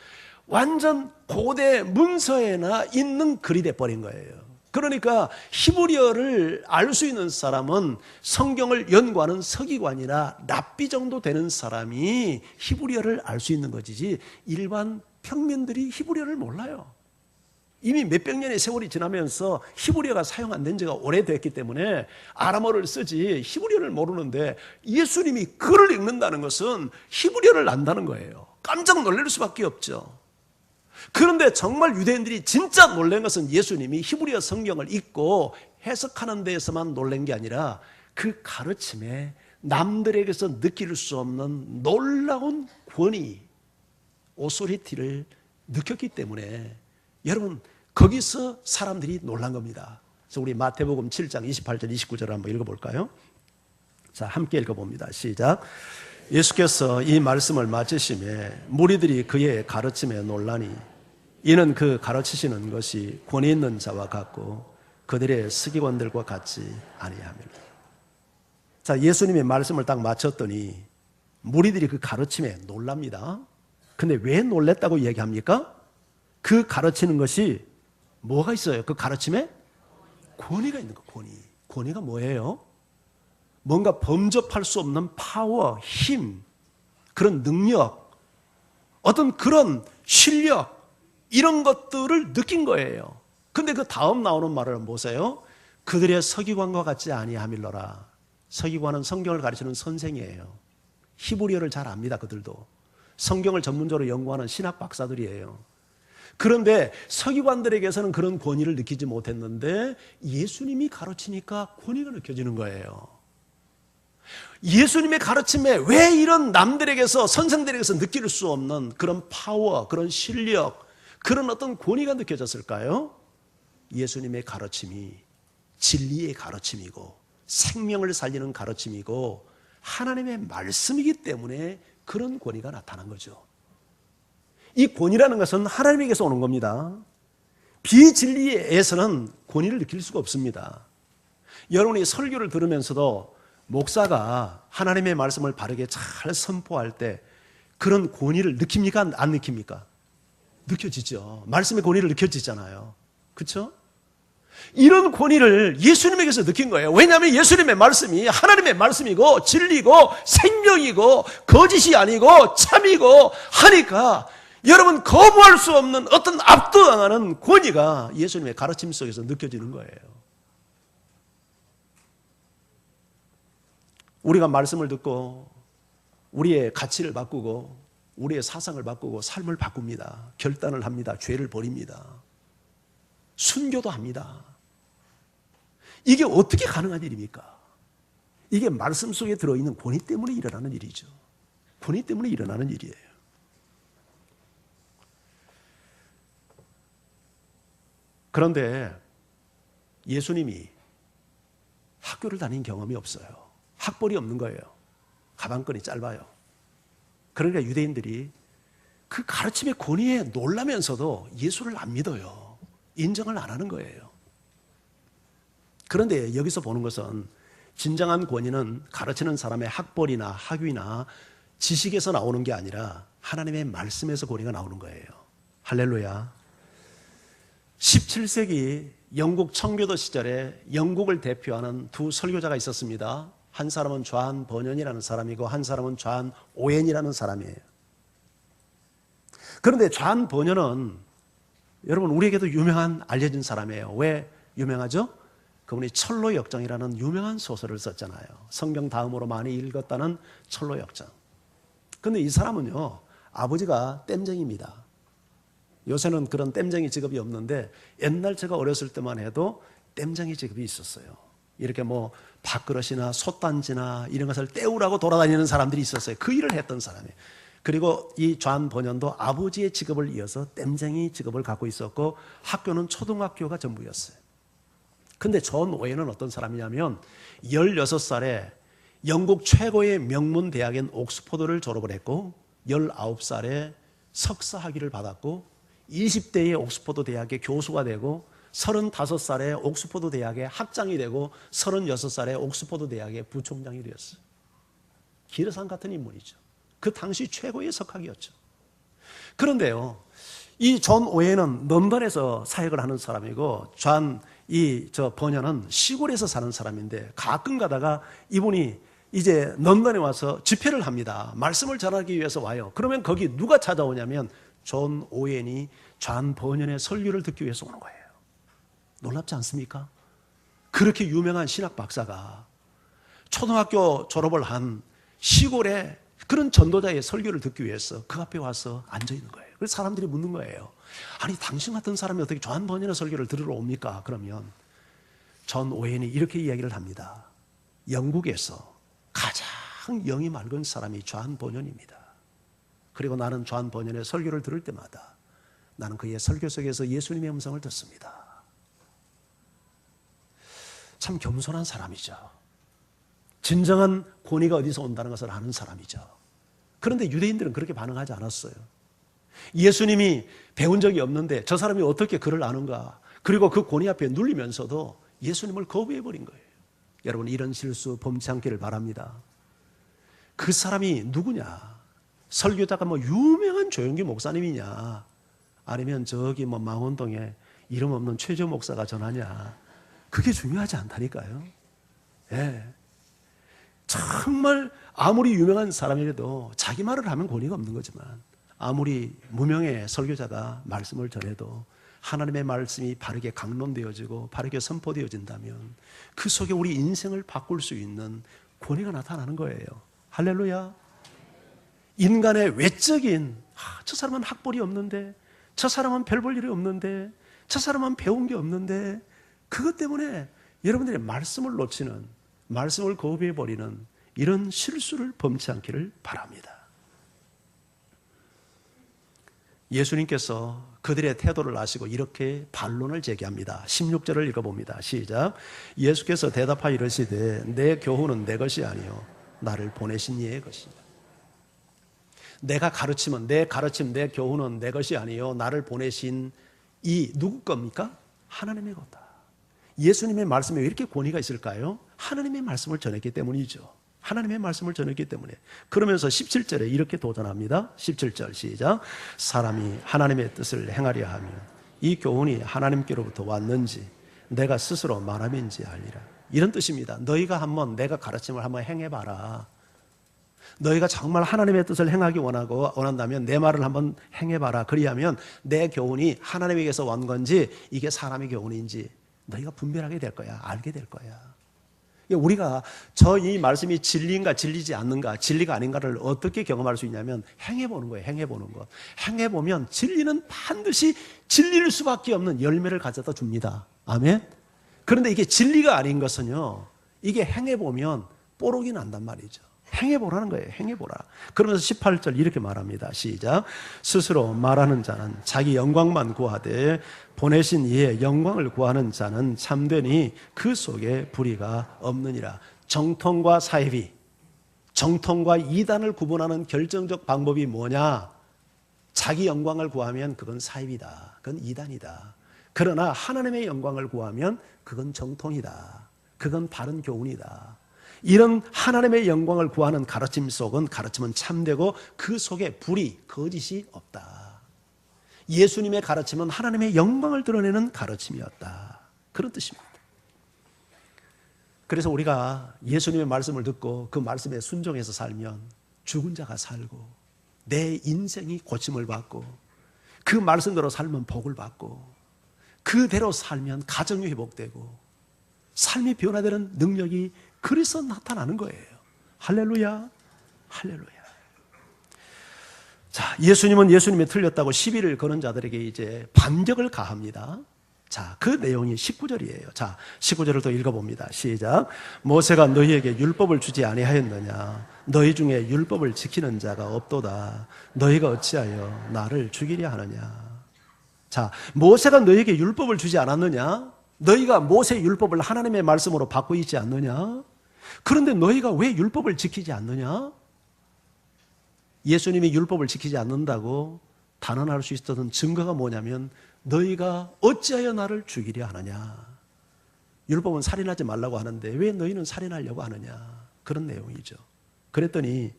완전 고대 문서에나 있는 글이 돼버린 거예요. 그러니까 히브리어를 알 수 있는 사람은 성경을 연구하는 서기관이나 랍비 정도 되는 사람이 히브리어를 알 수 있는 것이지 일반 평민들이 히브리어를 몰라요. 이미 몇백 년의 세월이 지나면서 히브리어가 사용 안 된 지가 오래됐기 때문에 아람어를 쓰지 히브리어를 모르는데 예수님이 글을 읽는다는 것은 히브리어를 안다는 거예요. 깜짝 놀랄 수밖에 없죠. 그런데 정말 유대인들이 진짜 놀란 것은 예수님이 히브리어 성경을 읽고 해석하는 데에서만 놀란 게 아니라 그 가르침에 남들에게서 느낄 수 없는 놀라운 권위, 오소리티를 느꼈기 때문에 여러분 거기서 사람들이 놀란 겁니다. 그래서 우리 마태복음 7장 28절 29절을 한번 읽어볼까요? 자, 함께 읽어봅니다. 시작. 예수께서 이 말씀을 마치시매 무리들이 그의 가르침에 놀라니 이는 그 가르치시는 것이 권위 있는 자와 같고 그들의 서기관들과 같지 아니함이라. 자, 예수님의 말씀을 딱 마쳤더니 무리들이 그 가르침에 놀랍니다. 근데 왜 놀랬다고 얘기합니까? 그 가르치는 것이 뭐가 있어요? 그 가르침에 권위가 있는 거. 권위가 뭐예요? 뭔가 범접할 수 없는 파워, 힘, 그런 능력, 어떤 그런 실력, 이런 것들을 느낀 거예요. 근데 그 다음 나오는 말은 뭐세요? 그들의 서기관과 같지 아니하밀러라. 서기관은 성경을 가르치는 선생이에요. 히브리어를 잘 압니다. 그들도 성경을 전문적으로 연구하는 신학 박사들이에요. 그런데 서기관들에게서는 그런 권위를 느끼지 못했는데 예수님이 가르치니까 권위가 느껴지는 거예요. 예수님의 가르침에 왜 이런 남들에게서, 선생들에게서 느낄 수 없는 그런 파워, 그런 실력, 그런 어떤 권위가 느껴졌을까요? 예수님의 가르침이 진리의 가르침이고 생명을 살리는 가르침이고 하나님의 말씀이기 때문에 그런 권위가 나타난 거죠. 이 권위라는 것은 하나님에게서 오는 겁니다. 비진리에서는 권위를 느낄 수가 없습니다. 여러분이 설교를 들으면서도 목사가 하나님의 말씀을 바르게 잘 선포할 때 그런 권위를 느낍니까? 안 느낍니까? 느껴지죠. 말씀의 권위를 느껴지잖아요. 그렇죠? 이런 권위를 예수님에게서 느낀 거예요. 왜냐하면 예수님의 말씀이 하나님의 말씀이고 진리고 생명이고 거짓이 아니고 참이고 하니까 여러분 거부할 수 없는 어떤 압도당하는 권위가 예수님의 가르침 속에서 느껴지는 거예요. 우리가 말씀을 듣고 우리의 가치를 바꾸고 우리의 사상을 바꾸고 삶을 바꿉니다. 결단을 합니다. 죄를 버립니다. 순교도 합니다. 이게 어떻게 가능한 일입니까? 이게 말씀 속에 들어있는 권위 때문에 일어나는 일이죠. 권위 때문에 일어나는 일이에요. 그런데 예수님이 학교를 다닌 경험이 없어요. 학벌이 없는 거예요. 가방끈이 짧아요. 그러니까 유대인들이 그 가르침의 권위에 놀라면서도 예수를 안 믿어요. 인정을 안 하는 거예요. 그런데 여기서 보는 것은 진정한 권위는 가르치는 사람의 학벌이나 학위나 지식에서 나오는 게 아니라 하나님의 말씀에서 권위가 나오는 거예요. 할렐루야. 17세기 영국 청교도 시절에 영국을 대표하는 두 설교자가 있었습니다. 한 사람은 존 버년이라는 사람이고 한 사람은 존 오웬이라는 사람이에요. 그런데 존 버년은 여러분 우리에게도 유명한 알려진 사람이에요. 왜 유명하죠? 그분이 철로역정이라는 유명한 소설을 썼잖아요. 성경 다음으로 많이 읽었다는 철로역정. 그런데 이 사람은요 아버지가 땜쟁이입니다. 요새는 그런 땜쟁이 직업이 없는데 옛날 제가 어렸을 때만 해도 땜쟁이 직업이 있었어요. 이렇게 뭐 밥그릇이나 솥단지나 이런 것을 떼우라고 돌아다니는 사람들이 있었어요. 그 일을 했던 사람이에요. 그리고 이 존 버년도 아버지의 직업을 이어서 땜쟁이 직업을 갖고 있었고 학교는 초등학교가 전부였어요. 근데 존 오웬은 어떤 사람이냐면 16살에 영국 최고의 명문 대학인 옥스퍼드를 졸업을 했고 19살에 석사 학위를 받았고 20대에 옥스퍼드 대학의 교수가 되고 35살에 옥스퍼드 대학의 학장이 되고 36살에 옥스퍼드 대학의 부총장이 되었어요. 기르산 같은 인물이죠. 그 당시 최고의 석학이었죠. 그런데요, 이 존 오웬은 런던에서 사역을 하는 사람이고 저 번연은 시골에서 사는 사람인데 가끔 가다가 이분이 이제 런던에 와서 집회를 합니다. 말씀을 전하기 위해서 와요. 그러면 거기 누가 찾아오냐면 존 오웬이 존 번연의 설교를 듣기 위해서 오는 거예요. 놀랍지 않습니까? 그렇게 유명한 신학 박사가 초등학교 졸업을 한 시골에 그런 전도자의 설교를 듣기 위해서 그 앞에 와서 앉아 있는 거예요. 그래서 사람들이 묻는 거예요. 아니 당신 같은 사람이 어떻게 존 번연의 설교를 들으러 옵니까? 그러면 존 오웬이 이렇게 이야기를 합니다. 영국에서 가장 영이 맑은 사람이 존 번연입니다. 그리고 나는 존 번연의 설교를 들을 때마다 나는 그의 설교 속에서 예수님의 음성을 듣습니다. 참 겸손한 사람이죠. 진정한 권위가 어디서 온다는 것을 아는 사람이죠. 그런데 유대인들은 그렇게 반응하지 않았어요. 예수님이 배운 적이 없는데 저 사람이 어떻게 그를 아는가. 그리고 그 권위 앞에 눌리면서도 예수님을 거부해버린 거예요. 여러분 이런 실수 범치 않기를 바랍니다. 그 사람이 누구냐? 설교자가 유명한 조영기 목사님이냐? 아니면 저기 망원동에 이름 없는 최저 목사가 전하냐? 그게 중요하지 않다니까요. 예. 정말 아무리 유명한 사람이라도 자기 말을 하면 권위가 없는 거지만 아무리 무명의 설교자가 말씀을 전해도 하나님의 말씀이 바르게 강론되어지고 바르게 선포되어진다면 그 속에 우리 인생을 바꿀 수 있는 권위가 나타나는 거예요. 할렐루야. 인간의 외적인 저 사람은 학벌이 없는데 저 사람은 별 볼 일이 없는데 저 사람은 배운 게 없는데 그것 때문에 여러분들이 말씀을 놓치는 말씀을 거부해버리는 이런 실수를 범치 않기를 바랍니다. 예수님께서 그들의 태도를 아시고 이렇게 반론을 제기합니다. 16절을 읽어봅니다. 시작. 예수께서 대답하여 이르시되 내 교훈은 내 것이 아니요 나를 보내신 이의 것이다. 내가 가르치면 내 가르침 내 교훈은 내 것이 아니요 나를 보내신 이 누구 겁니까? 하나님의 거다. 예수님의 말씀에 왜 이렇게 권위가 있을까요? 하나님의 말씀을 전했기 때문이죠. 하나님의 말씀을 전했기 때문에. 그러면서 17절에 이렇게 도전합니다. 17절 시작. 사람이 하나님의 뜻을 행하려 하면 이 교훈이 하나님께로부터 왔는지 내가 스스로 말함인지 알리라. 이런 뜻입니다. 너희가 한번 내가 가르침을 한번 행해봐라. 너희가 정말 하나님의 뜻을 행하기 원한다면 내 말을 한번 행해봐라. 그리하면 내 교훈이 하나님에게서 온 건지 이게 사람의 교훈인지 너희가 분별하게 될 거야. 알게 될 거야. 우리가 이 말씀이 진리인가 진리지 않는가 진리가 아닌가를 어떻게 경험할 수 있냐면 행해보는 거예요. 행해보는 것. 행해보면 진리는 반드시 진리일 수밖에 없는 열매를 가져다 줍니다. 아멘. 그런데 이게 진리가 아닌 것은요 이게 행해보면 뽀록이 난단 말이죠. 행해보라는 거예요. 행해보라. 그러면서 18절 이렇게 말합니다. 시작. 스스로 말하는 자는 자기 영광만 구하되 보내신 이의 영광을 구하는 자는 참되니 그 속에 불의가 없느니라. 정통과 사이비, 정통과 이단을 구분하는 결정적 방법이 뭐냐? 자기 영광을 구하면 그건 사이비다. 그건 이단이다. 그러나 하나님의 영광을 구하면 그건 정통이다. 그건 바른 교훈이다. 이런 하나님의 영광을 구하는 가르침 속은 가르침은 참되고 그 속에 불의, 거짓이 없다. 예수님의 가르침은 하나님의 영광을 드러내는 가르침이었다. 그런 뜻입니다. 그래서 우리가 예수님의 말씀을 듣고 그 말씀에 순종해서 살면 죽은 자가 살고 내 인생이 고침을 받고 그 말씀대로 살면 복을 받고 그대로 살면 가정이 회복되고 삶이 변화되는 능력이 그래서 나타나는 거예요. 할렐루야. 할렐루야. 자, 예수님은 예수님이 틀렸다고 시비를 거는 자들에게 이제 반격을 가합니다. 자, 그 내용이 19절이에요. 자, 19절을 또 읽어봅니다. 시작. 모세가 너희에게 율법을 주지 아니하였느냐? 너희 중에 율법을 지키는 자가 없도다. 너희가 어찌하여 나를 죽이려 하느냐? 자, 모세가 너희에게 율법을 주지 않았느냐? 너희가 모세의 율법을 하나님의 말씀으로 받고 있지 않느냐? 그런데 너희가 왜 율법을 지키지 않느냐? 예수님이 율법을 지키지 않는다고 단언할 수 있었던 증거가 뭐냐면 너희가 어찌하여 나를 죽이려 하느냐? 율법은 살인하지 말라고 하는데 왜 너희는 살인하려고 하느냐? 그런 내용이죠. 그랬더니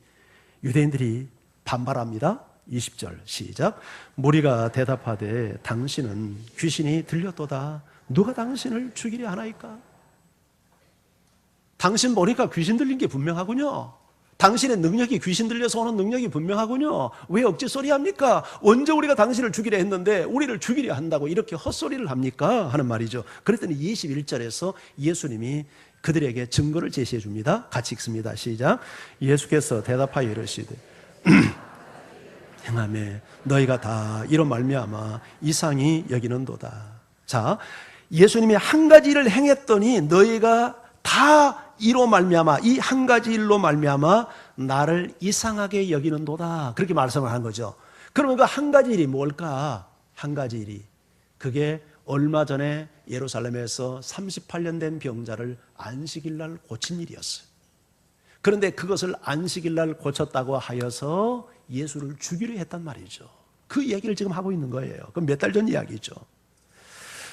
유대인들이 반발합니다. 20절 시작. 무리가 대답하되 당신은 귀신이 들렸도다. 누가 당신을 죽이려 하나이까? 당신 보니까 귀신 들린 게 분명하군요. 당신의 능력이 귀신 들려서 오는 능력이 분명하군요. 왜 억지 소리 합니까? 언제 우리가 당신을 죽이려 했는데 우리를 죽이려 한다고 이렇게 헛소리를 합니까? 하는 말이죠. 그랬더니 21절에서 예수님이 그들에게 증거를 제시해 줍니다. 같이 읽습니다. 시작. 예수께서 대답하여 이르시되 행하매 너희가 다 이로 말미암아 이상히 여기는도다. 자, 예수님이 한 가지 일을 행했더니 너희가 다 이로 말미암아, 이 한 가지 일로 말미암아 나를 이상하게 여기는도다. 그렇게 말씀을 한 거죠. 그러면 그 한 가지 일이 뭘까? 한 가지 일이 그게 얼마 전에 예루살렘에서 38년 된 병자를 안식일 날 고친 일이었어요. 그런데 그것을 안식일 날 고쳤다고 하여서 예수를 죽이려 했단 말이죠. 그 얘기를 지금 하고 있는 거예요. 그럼 몇 달 전 이야기죠.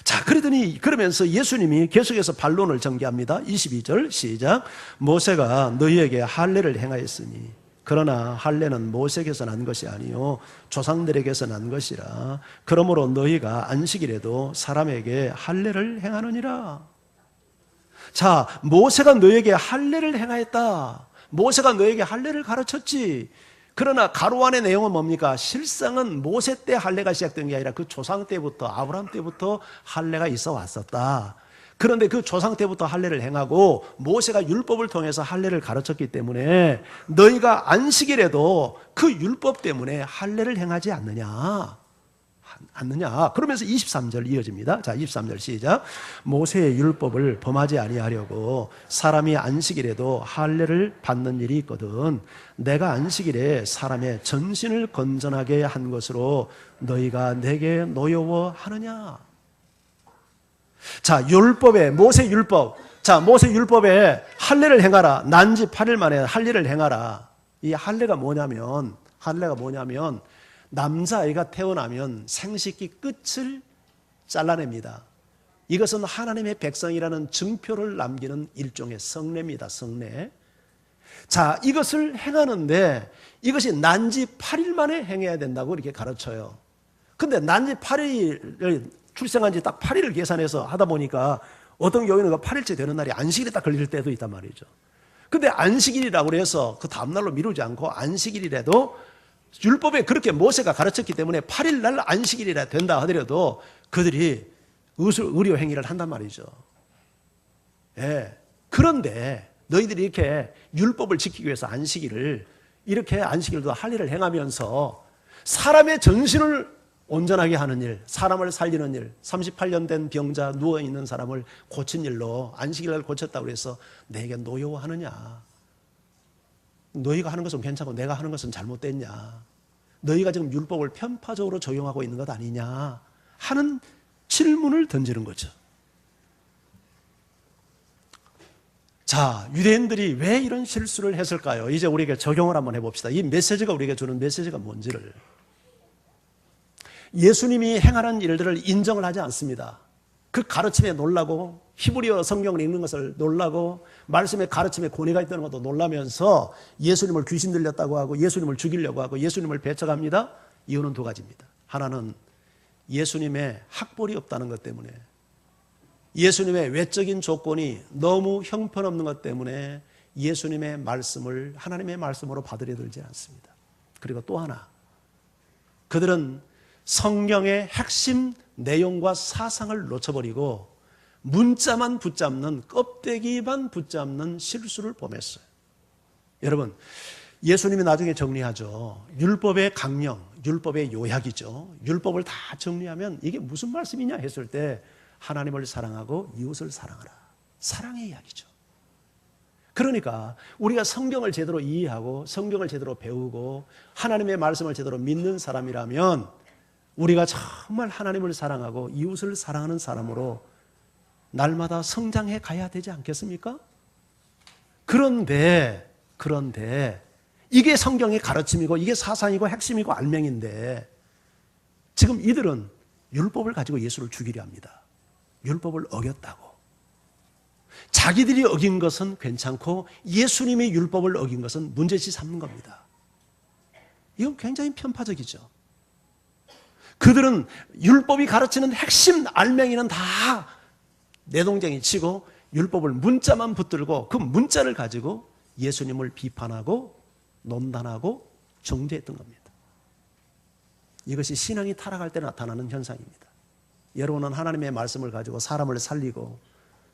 자, 그러면서 예수님이 계속해서 반론을 전개합니다. 22절 시작. 모세가 너희에게 할례를 행하였으니 그러나 할례는 모세에게서 난 것이 아니요 조상들에게서 난 것이라. 그러므로 너희가 안식일에도 사람에게 할례를 행하느니라. 자, 모세가 너희에게 할례를 행하였다. 모세가 너희에게 할례를 가르쳤지. 그러나 가로 안의 내용은 뭡니까? 실상은 모세 때 할례가 시작된 게 아니라 그 조상 때부터, 아브라함 때부터 할례가 있어 왔었다. 그런데 그 조상 때부터 할례를 행하고 모세가 율법을 통해서 할례를 가르쳤기 때문에 너희가 안식일에도 그 율법 때문에 할례를 행하지 않느냐? 그러면서 23절 이어집니다. 자, 23절 시작. 모세의 율법을 범하지 아니하려고 사람이 안식일에도 할례를 받는 일이 있거든 내가 안식일에 사람의 전신을 건전하게 한 것으로 너희가 내게 노여워하느냐? 자, 율법에 모세 율법. 자, 모세 율법에 할례를 행하라. 난지 8일 만에 할례를 행하라. 이 할례가 뭐냐면 남자아이가 태어나면 생식기 끝을 잘라냅니다. 이것은 하나님의 백성이라는 증표를 남기는 일종의 성례입니다. 성례. 자, 이것을 행하는데 이것이 난지 8일 만에 행해야 된다고 이렇게 가르쳐요. 근데 난지 8일, 출생한 지 딱 8일을 계산해서 하다 보니까 어떤 경우에는 8일째 되는 날이 안식일에 딱 걸릴 때도 있단 말이죠. 근데 안식일이라고 해서 그 다음날로 미루지 않고 안식일이라도 율법에 그렇게 모세가 가르쳤기 때문에 8일 날 안식일이라 된다 하더라도 그들이 의료 행위를 한단 말이죠. 예. 그런데 너희들이 이렇게 율법을 지키기 위해서 이렇게 안식일도 할례를 행하면서 사람의 전신을 온전하게 하는 일, 사람을 살리는 일, 38년 된 병자 누워있는 사람을 고친 일로 안식일 날 고쳤다고 해서 내게 노여워하느냐? 너희가 하는 것은 괜찮고 내가 하는 것은 잘못됐냐? 너희가 지금 율법을 편파적으로 적용하고 있는 것 아니냐? 하는 질문을 던지는 거죠. 자, 유대인들이 왜 이런 실수를 했을까요? 이제 우리에게 적용을 한번 해봅시다. 이 메시지가 우리에게 주는 메시지가 뭔지를. 예수님이 행하는 일들을 인정을 하지 않습니다. 그 가르침에 놀라고 히브리어 성경을 읽는 것을 놀라고 말씀의 가르침에 권위가 있다는 것도 놀라면서 예수님을 귀신 들렸다고 하고 예수님을 죽이려고 하고 예수님을 배척합니다. 이유는 두 가지입니다. 하나는 예수님의 학벌이 없다는 것 때문에, 예수님의 외적인 조건이 너무 형편없는 것 때문에 예수님의 말씀을 하나님의 말씀으로 받아들이지 않습니다. 그리고 또 하나, 그들은 성경의 핵심 내용과 사상을 놓쳐버리고 문자만 붙잡는, 껍데기만 붙잡는 실수를 범했어요. 여러분, 예수님이 나중에 정리하죠. 율법의 강령, 율법의 요약이죠. 율법을 다 정리하면 이게 무슨 말씀이냐 했을 때 하나님을 사랑하고 이웃을 사랑하라. 사랑의 이야기죠. 그러니까 우리가 성경을 제대로 이해하고 성경을 제대로 배우고 하나님의 말씀을 제대로 믿는 사람이라면 우리가 정말 하나님을 사랑하고 이웃을 사랑하는 사람으로 날마다 성장해 가야 되지 않겠습니까? 그런데 이게 성경의 가르침이고 이게 사상이고 핵심이고 알맹인데 지금 이들은 율법을 가지고 예수를 죽이려 합니다. 율법을 어겼다고. 자기들이 어긴 것은 괜찮고 예수님의 율법을 어긴 것은 문제시 삼는 겁니다. 이건 굉장히 편파적이죠. 그들은 율법이 가르치는 핵심 알맹이는 다 내동쟁이 치고 율법을 문자만 붙들고 그 문자를 가지고 예수님을 비판하고 논단하고 정죄했던 겁니다. 이것이 신앙이 타락할 때 나타나는 현상입니다. 여러분은 하나님의 말씀을 가지고 사람을 살리고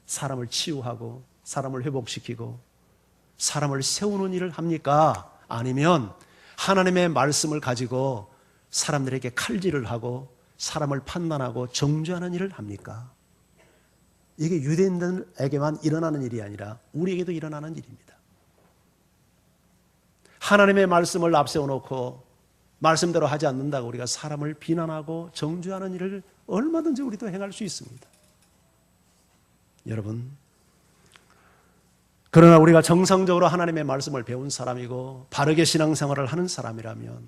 사람을 치유하고 사람을 회복시키고 사람을 세우는 일을 합니까? 아니면 하나님의 말씀을 가지고 사람들에게 칼질을 하고 사람을 판단하고 정죄하는 일을 합니까? 이게 유대인들에게만 일어나는 일이 아니라 우리에게도 일어나는 일입니다. 하나님의 말씀을 앞세워놓고 말씀대로 하지 않는다고 우리가 사람을 비난하고 정죄하는 일을 얼마든지 우리도 행할 수 있습니다. 여러분, 그러나 우리가 정상적으로 하나님의 말씀을 배운 사람이고 바르게 신앙생활을 하는 사람이라면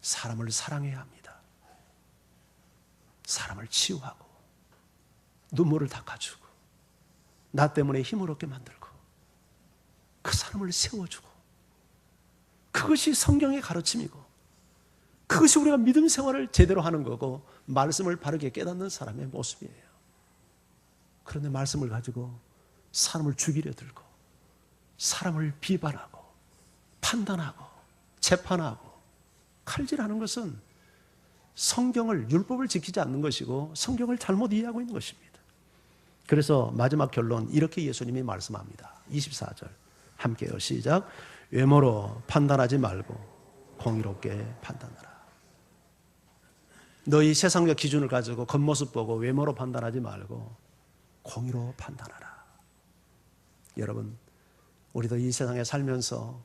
사람을 사랑해야 합니다. 사람을 치유하고 눈물을 닦아주고 나 때문에 힘을 얻게 만들고 그 사람을 세워주고, 그것이 성경의 가르침이고 그것이 우리가 믿음 생활을 제대로 하는 거고 말씀을 바르게 깨닫는 사람의 모습이에요. 그런데 말씀을 가지고 사람을 죽이려 들고 사람을 비판하고 판단하고 재판하고 칼질하는 것은 성경을, 율법을 지키지 않는 것이고 성경을 잘못 이해하고 있는 것입니다. 그래서 마지막 결론, 이렇게 예수님이 말씀합니다. 24절 함께요. 시작. 외모로 판단하지 말고 공의롭게 판단하라. 너희 세상적 기준을 가지고 겉모습 보고 외모로 판단하지 말고 공의로 판단하라. 여러분, 우리도 이 세상에 살면서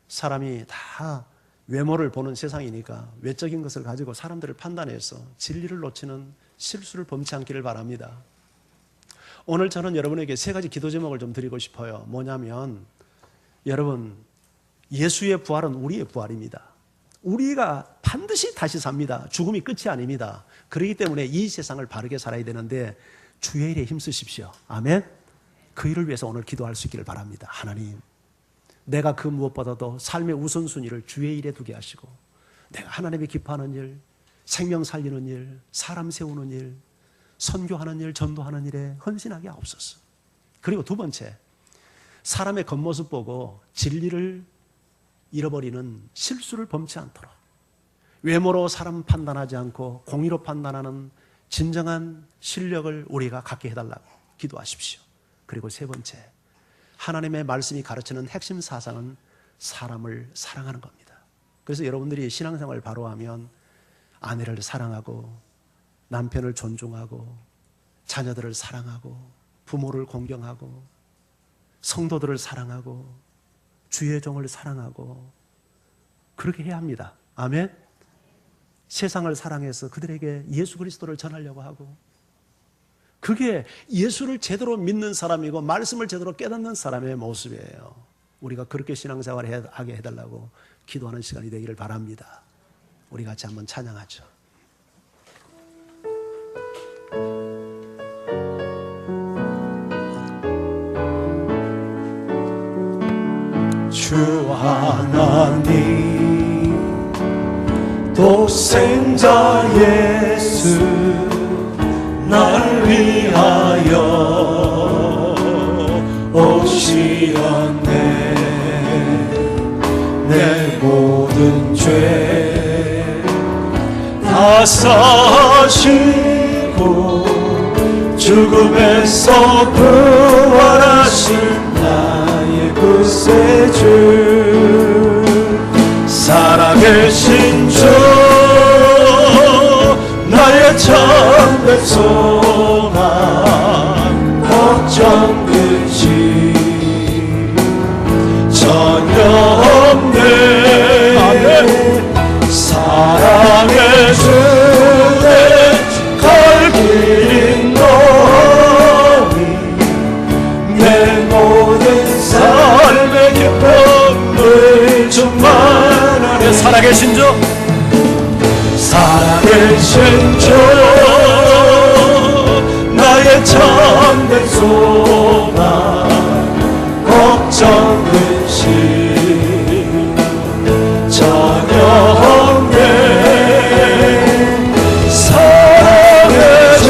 사람이 다 외모를 보는 세상이니까 외적인 것을 가지고 사람들을 판단해서 진리를 놓치는 실수를 범치 않기를 바랍니다. 오늘 저는 여러분에게 세 가지 기도 제목을 좀 드리고 싶어요. 뭐냐면, 여러분, 예수의 부활은 우리의 부활입니다. 우리가 반드시 다시 삽니다. 죽음이 끝이 아닙니다. 그렇기 때문에 이 세상을 바르게 살아야 되는데 주의 일에 힘쓰십시오. 아멘. 그 일을 위해서 오늘 기도할 수 있기를 바랍니다. 하나님, 내가 그 무엇보다도 삶의 우선순위를 주의 일에 두게 하시고 내가 하나님의 기뻐하는 일, 생명 살리는 일, 사람 세우는 일, 선교하는 일, 전도하는 일에 헌신하게 하옵소서. 그리고 두 번째, 사람의 겉모습 보고 진리를 잃어버리는 실수를 범치 않도록 외모로 사람 판단하지 않고 공의로 판단하는 진정한 실력을 우리가 갖게 해달라고 기도하십시오. 그리고 세 번째, 하나님의 말씀이 가르치는 핵심 사상은 사람을 사랑하는 겁니다. 그래서 여러분들이 신앙생활을 바로 하면 아내를 사랑하고 남편을 존중하고 자녀들을 사랑하고 부모를 공경하고 성도들을 사랑하고 주의 종을 사랑하고 그렇게 해야 합니다. 아멘. 세상을 사랑해서 그들에게 예수 그리스도를 전하려고 하고, 그게 예수를 제대로 믿는 사람이고 말씀을 제대로 깨닫는 사람의 모습이에요. 우리가 그렇게 신앙생활을 하게 해달라고 기도하는 시간이 되기를 바랍니다. 우리 같이 한번 찬양하죠. 주 하나님 독생자 예수 날 위하여 오시었네. 내 모든 죄 다 사시고 죽음에서 부활하신 나의 구세주, 살아계신 주 나의 참된 소망, 걱정 근심 전혀 없네. 사랑의 주내 갈 길인 너희 내 모든 삶의 기쁨을 충만하네. 살아계신 주, 살아계신 주 나의 참된 소망, 걱정 근심 전혀 없네. 사랑의 주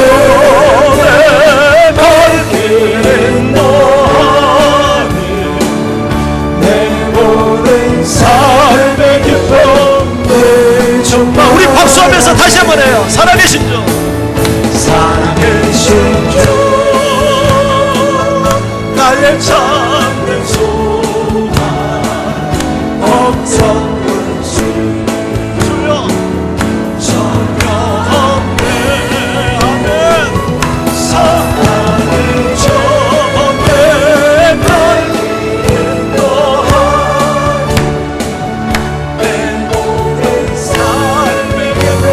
내 갈 나의 참된 소망 걱정 근심 주여 전혀 없네 아멘 사랑을 전해 달리는 너한 내 모든 삶의 계획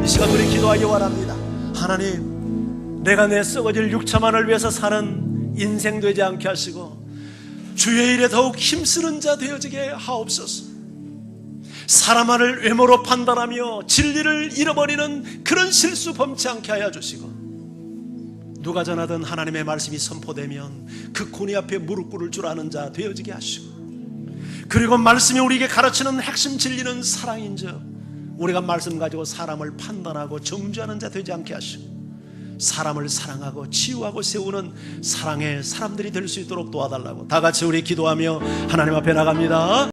이 시간 우리 기도하기 원합니다. 하나님, 내가 내 썩어질 육체만을 위해서 사는 인생 되지 않게 하시고 주의 일에 더욱 힘쓰는 자 되어지게 하옵소서. 사람만을 외모로 판단하며 진리를 잃어버리는 그런 실수 범치 않게 하여 주시고, 누가 전하든 하나님의 말씀이 선포되면 그 고니 앞에 무릎 꿇을 줄 아는 자 되어지게 하시고, 그리고 말씀이 우리에게 가르치는 핵심 진리는 사랑인즉 우리가 말씀 가지고 사람을 판단하고 정죄하는 자 되지 않게 하시고, 사람을 사랑하고 치유하고 세우는 사랑의 사람들이 될 수 있도록 도와달라고 다 같이 우리 기도하며 하나님 앞에 나갑니다.